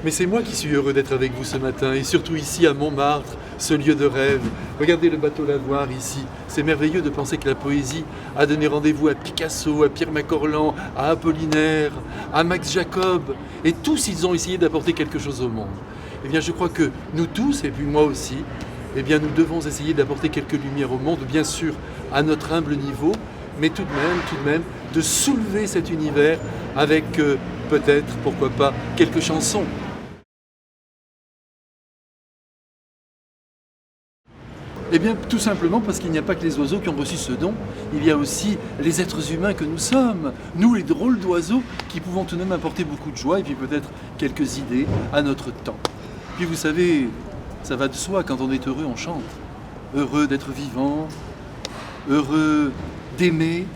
Mais c'est moi qui suis heureux d'être avec vous ce matin, et surtout ici à Montmartre, ce lieu de rêve. Regardez le bateau lavoir ici. C'est merveilleux de penser que la poésie a donné rendez-vous à Picasso, à Pierre Macorlan, à Apollinaire, à Max Jacob. Et tous, ils ont essayé d'apporter quelque chose au monde. Eh bien, je crois que nous tous, et puis moi aussi, eh bien, nous devons essayer d'apporter quelques lumières au monde, bien sûr, à notre humble niveau, mais tout de même, de soulever cet univers avec peut-être, pourquoi pas, quelques chansons. Eh bien, tout simplement parce qu'il n'y a pas que les oiseaux qui ont reçu ce don, il y a aussi les êtres humains que nous sommes, nous les drôles d'oiseaux qui pouvons tout de même apporter beaucoup de joie et puis peut-être quelques idées à notre temps. Puis vous savez, ça va de soi, quand on est heureux, on chante. Heureux d'être vivant, heureux d'aimer,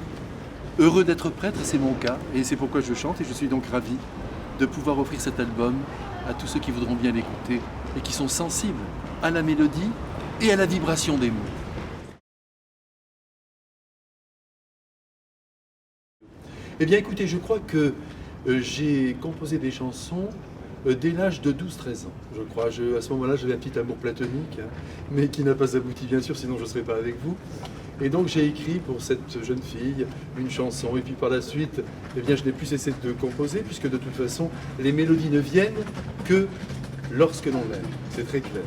heureux d'être prêtre, et c'est mon cas, et c'est pourquoi je chante, et je suis donc ravi de pouvoir offrir cet album à tous ceux qui voudront bien l'écouter et qui sont sensibles à la mélodie et à la vibration des mots. Eh bien écoutez, je crois que j'ai composé des chansons dès l'âge de 12-13 ans, je crois. À ce moment-là, j'avais un petit amour platonique, hein, mais qui n'a pas abouti, bien sûr, sinon je ne serais pas avec vous. Et donc j'ai écrit pour cette jeune fille une chanson, et puis par la suite, eh bien, je n'ai plus cessé de composer, puisque de toute façon, les mélodies ne viennent que lorsque l'on l'aime, c'est très clair.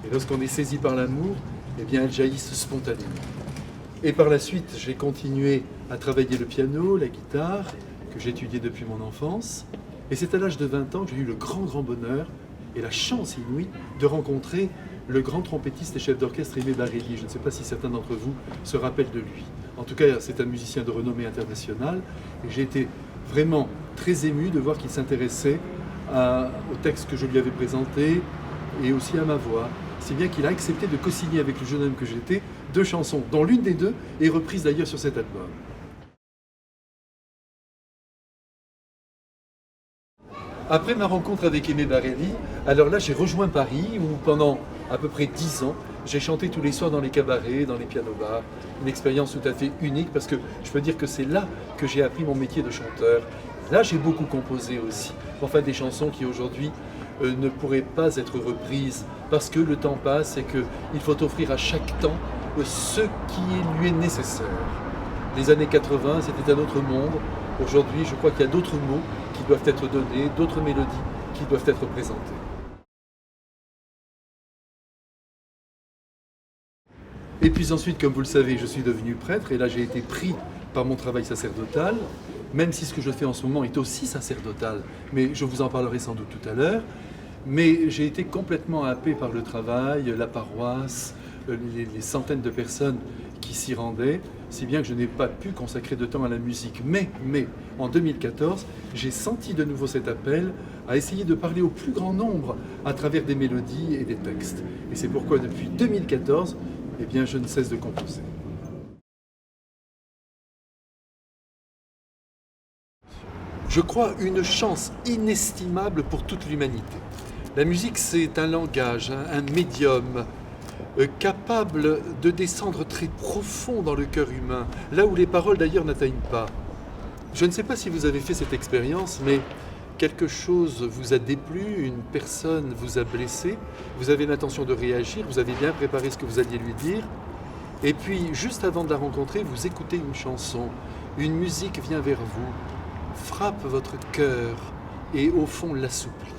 Et lorsqu'on est saisi par l'amour, eh bien, elles jaillissent spontanément. Et par la suite, j'ai continué à travailler le piano, la guitare, que j'ai étudié depuis mon enfance. Et c'est à l'âge de 20 ans que j'ai eu le grand bonheur et la chance inouïe de rencontrer le grand trompettiste et chef d'orchestre Aimé Barelli. Je ne sais pas si certains d'entre vous se rappellent de lui. En tout cas, c'est un musicien de renommée internationale. Et j'ai été vraiment très ému de voir qu'il s'intéressait au texte que je lui avais présenté et aussi à ma voix. Si bien qu'il a accepté de co-signer avec le jeune homme que j'étais 2 chansons, dont l'une des 2 est reprise d'ailleurs sur cet album. Après ma rencontre avec Aimé Barelli, alors là j'ai rejoint Paris où pendant à peu près 10 ans, j'ai chanté tous les soirs dans les cabarets, dans les pianos-bars. Une expérience tout à fait unique parce que je peux dire que c'est là que j'ai appris mon métier de chanteur. Là j'ai beaucoup composé aussi, enfin des chansons qui aujourd'hui ne pourraient pas être reprises parce que le temps passe et qu'il faut offrir à chaque temps ce qui lui est nécessaire. Les années 80, c'était un autre monde. Aujourd'hui, je crois qu'il y a d'autres mots qui doivent être donnés, d'autres mélodies qui doivent être présentées. Et puis ensuite, comme vous le savez, je suis devenu prêtre et là j'ai été pris par mon travail sacerdotal, même si ce que je fais en ce moment est aussi sacerdotal, mais je vous en parlerai sans doute tout à l'heure. Mais j'ai été complètement happé par le travail, la paroisse, les centaines de personnes qui s'y rendaient, si bien que je n'ai pas pu consacrer de temps à la musique. Mais en 2014, j'ai senti de nouveau cet appel à essayer de parler au plus grand nombre à travers des mélodies et des textes. Et c'est pourquoi depuis 2014, eh bien, je ne cesse de composer. Je crois une chance inestimable pour toute l'humanité. La musique, c'est un langage, un médium capable de descendre très profond dans le cœur humain, là où les paroles d'ailleurs n'atteignent pas. Je ne sais pas si vous avez fait cette expérience, mais quelque chose vous a déplu, une personne vous a blessé, vous avez l'intention de réagir, vous avez bien préparé ce que vous alliez lui dire, et puis juste avant de la rencontrer, vous écoutez une chanson, une musique vient vers vous, frappe votre cœur et au fond l'assouplit.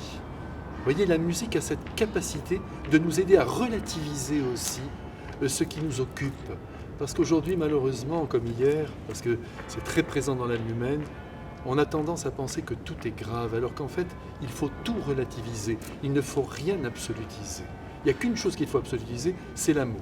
Vous voyez, la musique a cette capacité de nous aider à relativiser aussi ce qui nous occupe. Parce qu'aujourd'hui, malheureusement, comme hier, parce que c'est très présent dans l'âme humaine, on a tendance à penser que tout est grave, alors qu'en fait, il faut tout relativiser. Il ne faut rien absolutiser. Il n'y a qu'une chose qu'il faut absolutiser, c'est l'amour.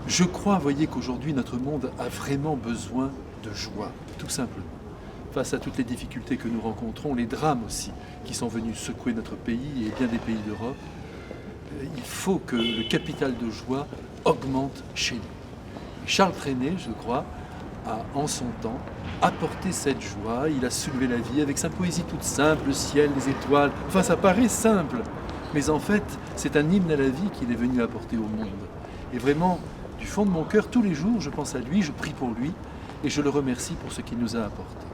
Je crois, voyez, qu'aujourd'hui, notre monde a vraiment besoin de joie, tout simplement. Face à toutes les difficultés que nous rencontrons, les drames aussi, qui sont venus secouer notre pays et bien des pays d'Europe, il faut que le capital de joie augmente chez nous. Charles Trenet, je crois, a en son temps apporté cette joie, il a soulevé la vie avec sa poésie toute simple, le ciel, les étoiles, enfin ça paraît simple, mais en fait c'est un hymne à la vie qu'il est venu apporter au monde. Et vraiment, du fond de mon cœur, tous les jours, je pense à lui, je prie pour lui, et je le remercie pour ce qu'il nous a apporté.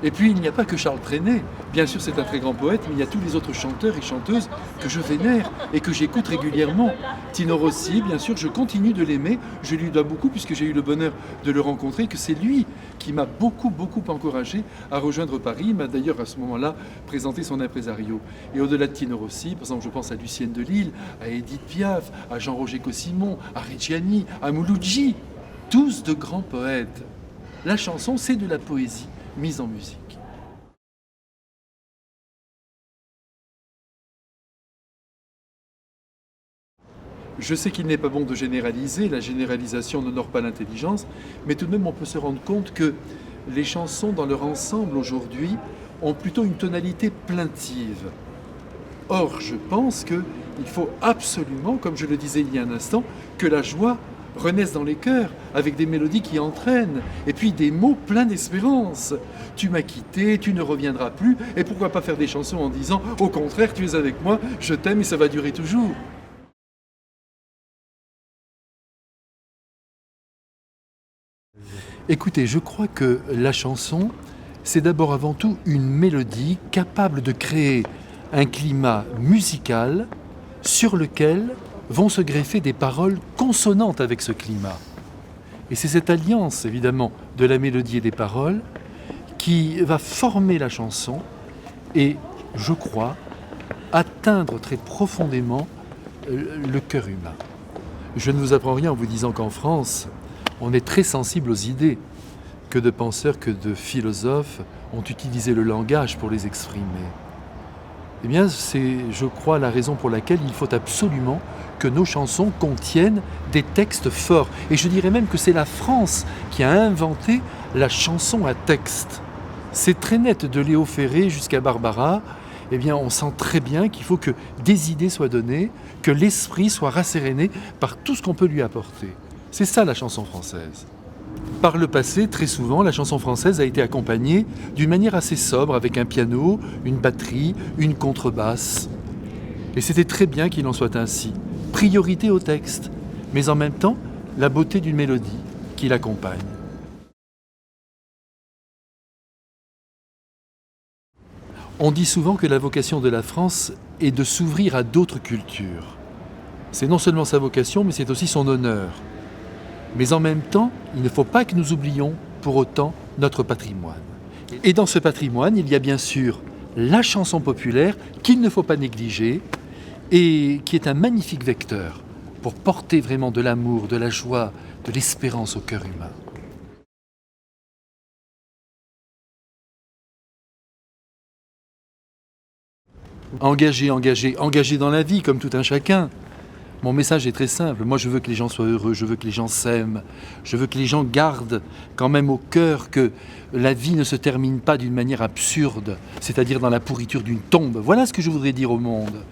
Et puis il n'y a pas que Charles Trenet, bien sûr c'est un très grand poète, mais il y a tous les autres chanteurs et chanteuses que je vénère et que j'écoute régulièrement. Tino Rossi, bien sûr, je continue de l'aimer, je lui dois beaucoup puisque j'ai eu le bonheur de le rencontrer, que c'est lui qui m'a beaucoup encouragé à rejoindre Paris. Il m'a d'ailleurs à ce moment-là présenté son impresario. Et au-delà de Tino Rossi, par exemple je pense à Lucienne Delille, à Édith Piaf, à Jean-Roger Cossimon, à Reggiani, à Mouloudji, tous de grands poètes. La chanson, c'est de la poésie mise en musique. Je sais qu'il n'est pas bon de généraliser, la généralisation n'honore pas l'intelligence, mais tout de même on peut se rendre compte que les chansons dans leur ensemble aujourd'hui ont plutôt une tonalité plaintive. Or, je pense qu'il faut absolument, comme je le disais il y a un instant, que la joie renaissent dans les cœurs, avec des mélodies qui entraînent, et puis des mots pleins d'espérance. Tu m'as quitté, tu ne reviendras plus, et pourquoi pas faire des chansons en disant « Au contraire, tu es avec moi, je t'aime et ça va durer toujours ». Écoutez, je crois que la chanson, c'est d'abord avant tout une mélodie capable de créer un climat musical sur lequel vont se greffer des paroles consonantes avec ce climat. Et c'est cette alliance, évidemment, de la mélodie et des paroles qui va former la chanson et, je crois, atteindre très profondément le cœur humain. Je ne vous apprends rien en vous disant qu'en France, on est très sensible aux idées, que de penseurs, que de philosophes ont utilisé le langage pour les exprimer. Eh bien, c'est, je crois, la raison pour laquelle il faut absolument que nos chansons contiennent des textes forts. Et je dirais même que c'est la France qui a inventé la chanson à texte. C'est très net, de Léo Ferré jusqu'à Barbara. Eh bien, on sent très bien qu'il faut que des idées soient données, que l'esprit soit rasséréné par tout ce qu'on peut lui apporter. C'est ça la chanson française. Par le passé, très souvent, la chanson française a été accompagnée d'une manière assez sobre, avec un piano, une batterie, une contrebasse. Et c'était très bien qu'il en soit ainsi. Priorité au texte, mais en même temps, la beauté d'une mélodie qui l'accompagne. On dit souvent que la vocation de la France est de s'ouvrir à d'autres cultures. C'est non seulement sa vocation, mais c'est aussi son honneur. Mais en même temps, il ne faut pas que nous oublions pour autant notre patrimoine. Et dans ce patrimoine, il y a bien sûr la chanson populaire qu'il ne faut pas négliger et qui est un magnifique vecteur pour porter vraiment de l'amour, de la joie, de l'espérance au cœur humain. Engagé dans la vie comme tout un chacun. Mon message est très simple. Moi, je veux que les gens soient heureux, je veux que les gens s'aiment, je veux que les gens gardent quand même au cœur que la vie ne se termine pas d'une manière absurde, c'est-à-dire dans la pourriture d'une tombe. Voilà ce que je voudrais dire au monde.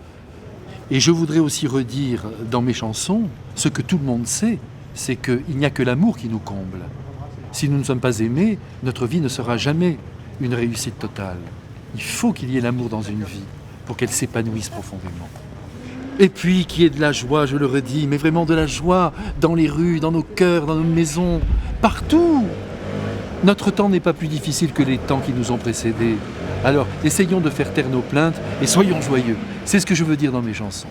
Et je voudrais aussi redire dans mes chansons ce que tout le monde sait, c'est qu'il n'y a que l'amour qui nous comble. Si nous ne sommes pas aimés, notre vie ne sera jamais une réussite totale. Il faut qu'il y ait l'amour dans une vie pour qu'elle s'épanouisse profondément. Et puis qu'il y ait de la joie, je le redis, mais vraiment de la joie dans les rues, dans nos cœurs, dans nos maisons, partout. Notre temps n'est pas plus difficile que les temps qui nous ont précédés. Alors, essayons de faire taire nos plaintes et soyons joyeux. C'est ce que je veux dire dans mes chansons.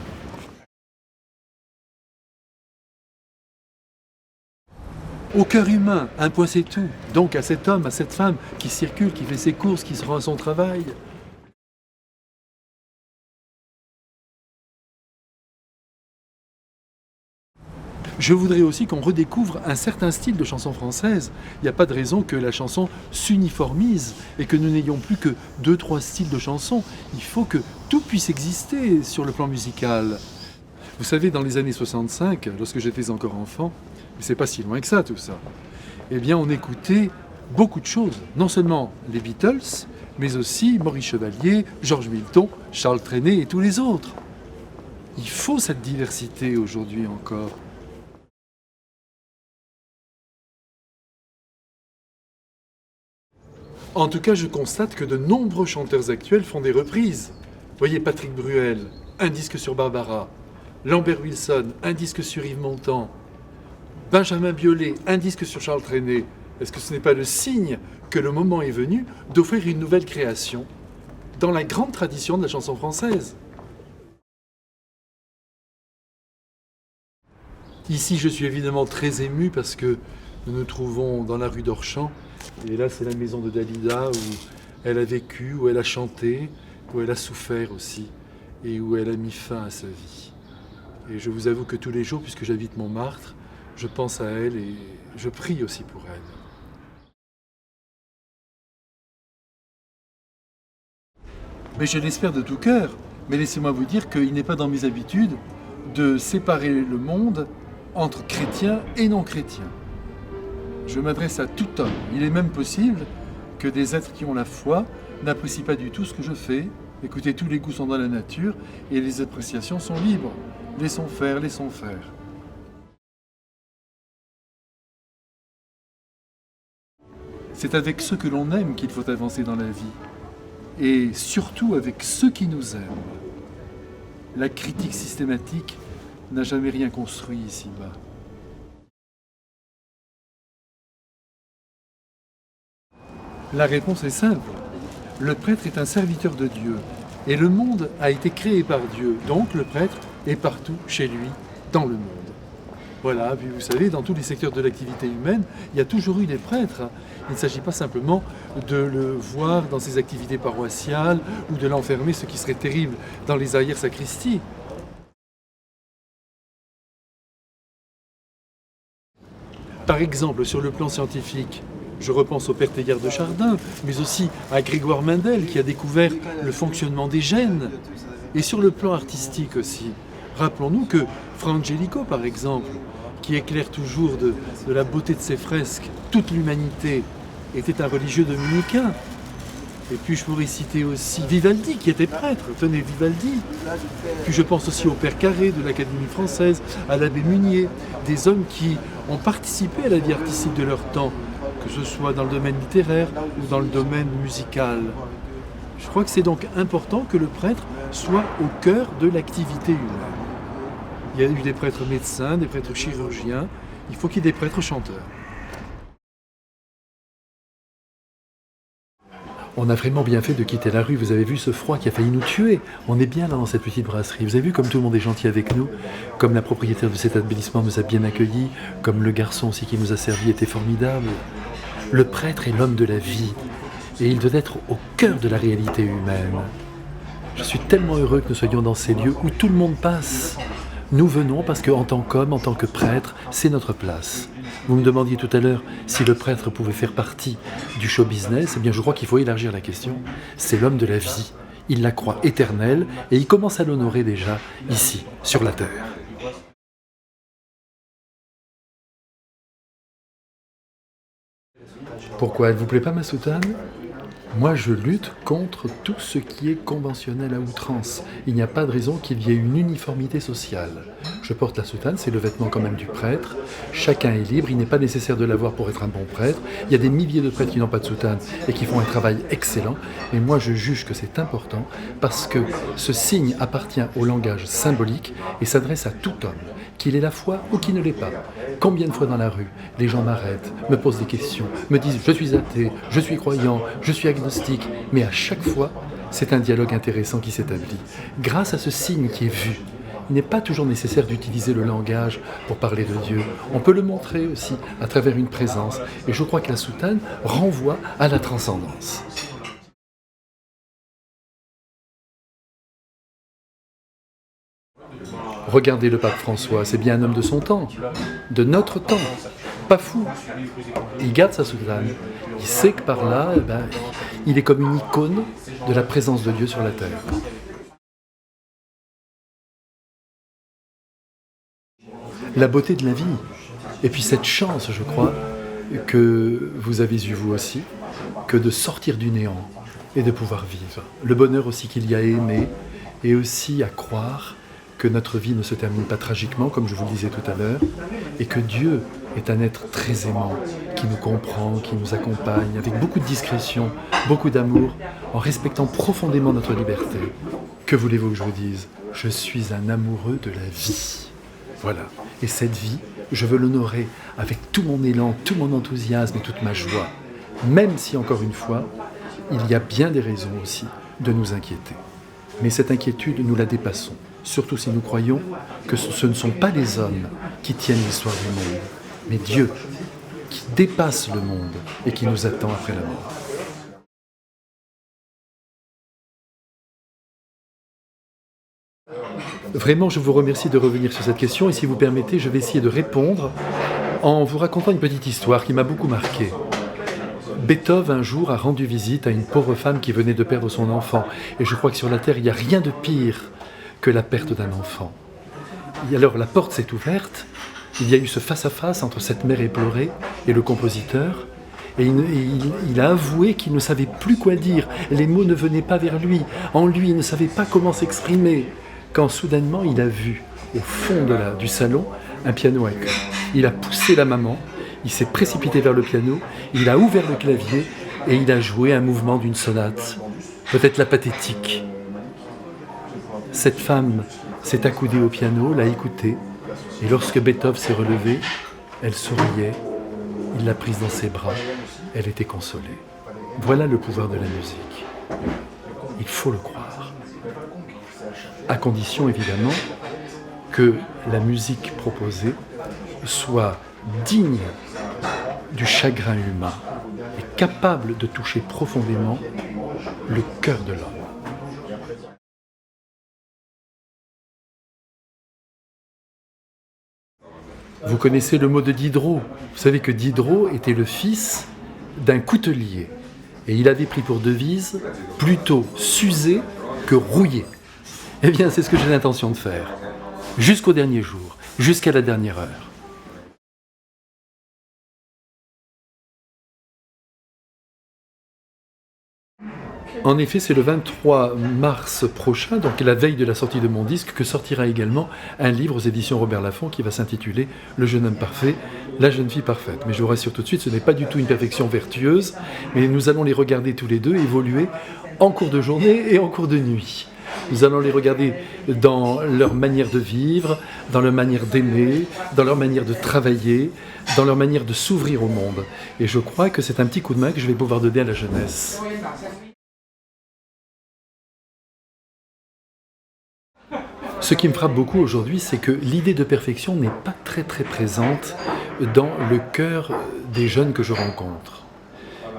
Au cœur humain, un point c'est tout. Donc à cet homme, à cette femme qui circule, qui fait ses courses, qui se rend à son travail. Je voudrais aussi qu'on redécouvre un certain style de chanson française. Il n'y a pas de raison que la chanson s'uniformise et que nous n'ayons plus que 2-3 styles de chansons. Il faut que tout puisse exister sur le plan musical. Vous savez, dans les années 65, lorsque j'étais encore enfant, mais c'est pas si loin que ça tout ça, eh bien on écoutait beaucoup de choses. Non seulement les Beatles, mais aussi Maurice Chevalier, Georges Milton, Charles Trenet et tous les autres. Il faut cette diversité aujourd'hui encore. En tout cas, je constate que de nombreux chanteurs actuels font des reprises. Voyez Patrick Bruel, un disque sur Barbara. Lambert Wilson, un disque sur Yves Montand, Benjamin Biolay, un disque sur Charles Trenet, est-ce que ce n'est pas le signe que le moment est venu d'offrir une nouvelle création dans la grande tradition de la chanson française? Ici, je suis évidemment très ému parce que nous nous trouvons dans la rue d'Orchamps. Et là, c'est la maison de Dalida où elle a vécu, où elle a chanté, où elle a souffert aussi et où elle a mis fin à sa vie. Et je vous avoue que tous les jours, puisque j'habite Montmartre, je pense à elle et je prie aussi pour elle. Mais je l'espère de tout cœur. Mais laissez-moi vous dire qu'il n'est pas dans mes habitudes de séparer le monde entre chrétiens et non-chrétiens. Je m'adresse à tout homme. Il est même possible que des êtres qui ont la foi n'apprécient pas du tout ce que je fais. Écoutez, tous les goûts sont dans la nature et les appréciations sont libres. Laissons faire, laissons faire. C'est avec ceux que l'on aime qu'il faut avancer dans la vie. Et surtout avec ceux qui nous aiment. La critique systématique n'a jamais rien construit ici-bas. La réponse est simple. Le prêtre est un serviteur de Dieu. Et le monde a été créé par Dieu. Donc le prêtre est partout chez lui, dans le monde. Voilà, puis vous savez, dans tous les secteurs de l'activité humaine, il y a toujours eu des prêtres. Il ne s'agit pas simplement de le voir dans ses activités paroissiales ou de l'enfermer, ce qui serait terrible, dans les arrière-sacristies. Par exemple, sur le plan scientifique, je repense au père Teilhard de Chardin, mais aussi à Grégoire Mendel qui a découvert le fonctionnement des gènes. Et sur le plan artistique aussi, rappelons-nous que Fra Angelico, par exemple, qui éclaire toujours de la beauté de ses fresques toute l'humanité, était un religieux dominicain. Et puis je pourrais citer aussi Vivaldi, qui était prêtre, tenez Vivaldi. Puis je pense aussi au père Carré de l'Académie française, à l'abbé Munier, des hommes qui ont participé à la vie artistique de leur temps, que ce soit dans le domaine littéraire ou dans le domaine musical. Je crois que c'est donc important que le prêtre soit au cœur de l'activité humaine. Il y a eu des prêtres médecins, des prêtres chirurgiens, il faut qu'il y ait des prêtres chanteurs. On a vraiment bien fait de quitter la rue, vous avez vu ce froid qui a failli nous tuer. On est bien là dans cette petite brasserie, vous avez vu comme tout le monde est gentil avec nous, comme la propriétaire de cet établissement nous a bien accueillis, comme le garçon aussi qui nous a servi était formidable. Le prêtre est l'homme de la vie et il doit être au cœur de la réalité humaine. Je suis tellement heureux que nous soyons dans ces lieux où tout le monde passe. Nous venons parce qu'en tant qu'homme, en tant que prêtre, c'est notre place. Vous me demandiez tout à l'heure si le prêtre pouvait faire partie du show business. Eh bien, je crois qu'il faut élargir la question. C'est l'homme de la vie. Il la croit éternelle et il commence à l'honorer déjà ici, sur la terre. Pourquoi elle ne vous plaît pas ma soutane ? Moi, je lutte contre tout ce qui est conventionnel à outrance. Il n'y a pas de raison qu'il y ait une uniformité sociale. Je porte la soutane, c'est le vêtement quand même du prêtre. Chacun est libre, il n'est pas nécessaire de l'avoir pour être un bon prêtre. Il y a des milliers de prêtres qui n'ont pas de soutane et qui font un travail excellent. Et moi, je juge que c'est important parce que ce signe appartient au langage symbolique et s'adresse à tout homme, qu'il ait la foi ou qu'il ne l'ait pas. Combien de fois dans la rue, les gens m'arrêtent, me posent des questions, me disent « je suis athée, je suis croyant, je suis agnostique », mais à chaque fois, c'est un dialogue intéressant qui s'établit. Grâce à ce signe qui est vu, il n'est pas toujours nécessaire d'utiliser le langage pour parler de Dieu. On peut le montrer aussi à travers une présence, et je crois que la soutane renvoie à la transcendance. Regardez le pape François, c'est bien un homme de son temps, de notre temps, pas fou. Il garde sa soutane, il sait que par là, il est comme une icône de la présence de Dieu sur la terre. La beauté de la vie, et puis cette chance, je crois, que vous avez eu vous aussi, que de sortir du néant et de pouvoir vivre. Le bonheur aussi qu'il y a à aimer, et aussi à croire que notre vie ne se termine pas tragiquement, comme je vous le disais tout à l'heure, et que Dieu est un être très aimant, qui nous comprend, qui nous accompagne, avec beaucoup de discrétion, beaucoup d'amour, en respectant profondément notre liberté. Que voulez-vous que je vous dise ? Je suis un amoureux de la vie. Voilà. Et cette vie, je veux l'honorer avec tout mon élan, tout mon enthousiasme et toute ma joie. Même si, encore une fois, il y a bien des raisons aussi de nous inquiéter. Mais cette inquiétude, nous la dépassons. Surtout si nous croyons que ce ne sont pas les hommes qui tiennent l'histoire du monde, mais Dieu qui dépasse le monde et qui nous attend après la mort. Vraiment, je vous remercie de revenir sur cette question et si vous permettez, je vais essayer de répondre en vous racontant une petite histoire qui m'a beaucoup marqué. Beethoven, un jour, a rendu visite à une pauvre femme qui venait de perdre son enfant. Et je crois que sur la terre, il n'y a rien de pire que la perte d'un enfant. Et alors, la porte s'est ouverte. Il y a eu ce face-à-face entre cette mère éplorée et le compositeur. Et il a avoué qu'il ne savait plus quoi dire. Les mots ne venaient pas vers lui. En lui, il ne savait pas comment s'exprimer. Quand soudainement, il a vu, au fond du salon, un piano à queue. Il a poussé la maman. Il s'est précipité vers le piano, il a ouvert le clavier et il a joué un mouvement d'une sonate, peut-être la pathétique. Cette femme s'est accoudée au piano, l'a écouté, et lorsque Beethoven s'est relevé, elle souriait, il l'a prise dans ses bras, elle était consolée. Voilà le pouvoir de la musique. Il faut le croire. À condition évidemment que la musique proposée soit digne du chagrin humain et capable de toucher profondément le cœur de l'homme. Vous connaissez le mot de Diderot. Vous savez que Diderot était le fils d'un coutelier et il avait pris pour devise plutôt s'user que rouiller. Eh bien, c'est ce que j'ai l'intention de faire, jusqu'au dernier jour, jusqu'à la dernière heure. En effet, c'est le 23 mars prochain, donc la veille de la sortie de mon disque, que sortira également un livre aux éditions Robert Laffont qui va s'intituler « Le jeune homme parfait, la jeune fille parfaite ». Mais je vous rassure tout de suite, ce n'est pas du tout une perfection vertueuse, mais nous allons les regarder tous les deux évoluer en cours de journée et en cours de nuit. Nous allons les regarder dans leur manière de vivre, dans leur manière d'aimer, dans leur manière de travailler, dans leur manière de s'ouvrir au monde. Et je crois que c'est un petit coup de main que je vais pouvoir donner à la jeunesse. Ce qui me frappe beaucoup aujourd'hui, c'est que l'idée de perfection n'est pas très présente dans le cœur des jeunes que je rencontre.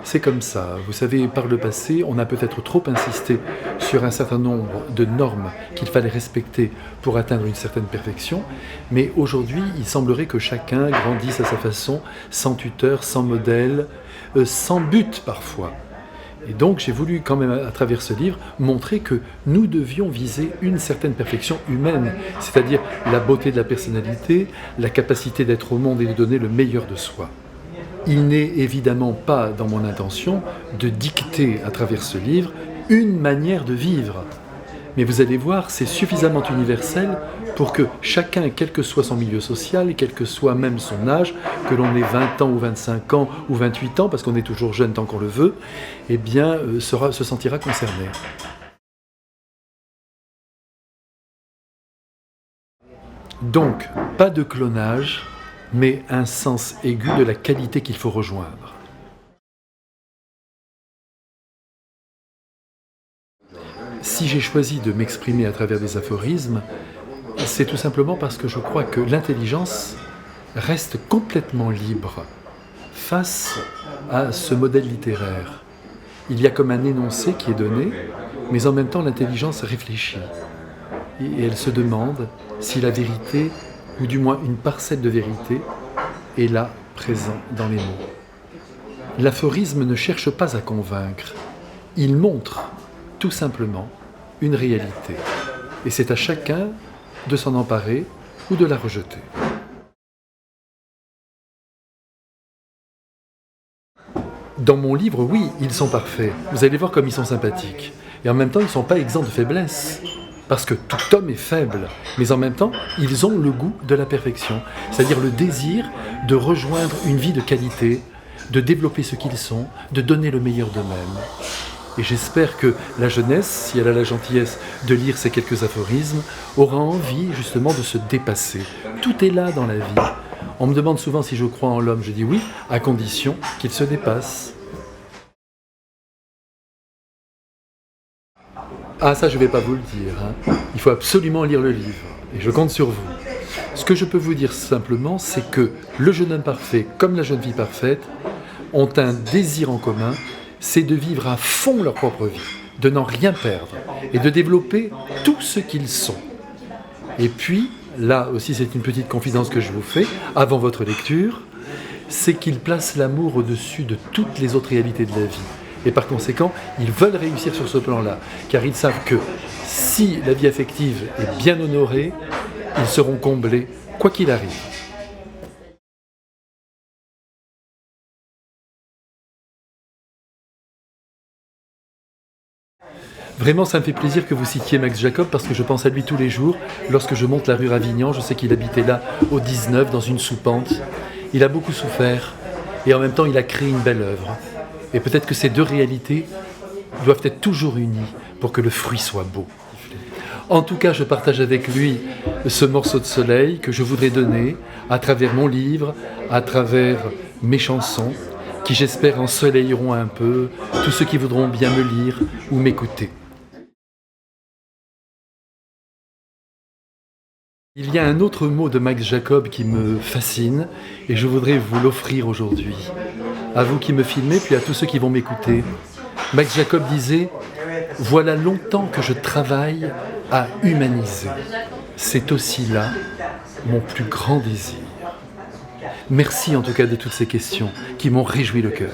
C'est comme ça. Vous savez, par le passé, on a peut-être trop insisté sur un certain nombre de normes qu'il fallait respecter pour atteindre une certaine perfection, mais aujourd'hui, il semblerait que chacun grandisse à sa façon, sans tuteur, sans modèle, sans but parfois. Et donc j'ai voulu quand même, à travers ce livre, montrer que nous devions viser une certaine perfection humaine, c'est-à-dire la beauté de la personnalité, la capacité d'être au monde et de donner le meilleur de soi. Il n'est évidemment pas dans mon intention de dicter à travers ce livre une manière de vivre. Mais vous allez voir, c'est suffisamment universel pour que chacun, quel que soit son milieu social, quel que soit même son âge, que l'on ait 20 ans ou 25 ans ou 28 ans, parce qu'on est toujours jeune tant qu'on le veut, eh bien, se sentira concerné. Donc, pas de clonage, mais un sens aigu de la qualité qu'il faut rejoindre. Si j'ai choisi de m'exprimer à travers des aphorismes, c'est tout simplement parce que je crois que l'intelligence reste complètement libre face à ce modèle littéraire. Il y a comme un énoncé qui est donné, mais en même temps l'intelligence réfléchit. Et elle se demande si la vérité, ou du moins une parcelle de vérité, est là, présent dans les mots. L'aphorisme ne cherche pas à convaincre, il montre tout simplement une réalité. Et c'est à chacun de s'en emparer ou de la rejeter. Dans mon livre, oui, ils sont parfaits. Vous allez voir comme ils sont sympathiques. Et en même temps, ils ne sont pas exempts de faiblesse. Parce que tout homme est faible. Mais en même temps, ils ont le goût de la perfection. C'est-à-dire le désir de rejoindre une vie de qualité, de développer ce qu'ils sont, de donner le meilleur d'eux-mêmes. Et j'espère que la jeunesse, si elle a la gentillesse de lire ces quelques aphorismes, aura envie justement de se dépasser. Tout est là dans la vie. On me demande souvent si je crois en l'homme. Je dis oui, à condition qu'il se dépasse. Ah ça, je ne vais pas vous le dire. Il faut absolument lire le livre. Et je compte sur vous. Ce que je peux vous dire simplement, c'est que le jeune homme parfait, comme la jeune fille parfaite, ont un désir en commun, c'est de vivre à fond leur propre vie, de n'en rien perdre et de développer tout ce qu'ils sont. Et puis, là aussi c'est une petite confidence que je vous fais, avant votre lecture, c'est qu'ils placent l'amour au-dessus de toutes les autres réalités de la vie. Et par conséquent, ils veulent réussir sur ce plan-là, car ils savent que si la vie affective est bien honorée, ils seront comblés, quoi qu'il arrive. Vraiment, ça me fait plaisir que vous citiez Max Jacob parce que je pense à lui tous les jours. Lorsque je monte la rue Ravignan, je sais qu'il habitait là au 19, dans une soupente. Il a beaucoup souffert et en même temps, il a créé une belle œuvre. Et peut-être que ces deux réalités doivent être toujours unies pour que le fruit soit beau. En tout cas, je partage avec lui ce morceau de soleil que je voudrais donner à travers mon livre, à travers mes chansons, qui j'espère ensoleilleront un peu tous ceux qui voudront bien me lire ou m'écouter. Il y a un autre mot de Max Jacob qui me fascine et je voudrais vous l'offrir aujourd'hui. À vous qui me filmez, puis à tous ceux qui vont m'écouter. Max Jacob disait « Voilà longtemps que je travaille à humaniser. C'est aussi là mon plus grand désir. » Merci en tout cas de toutes ces questions qui m'ont réjoui le cœur.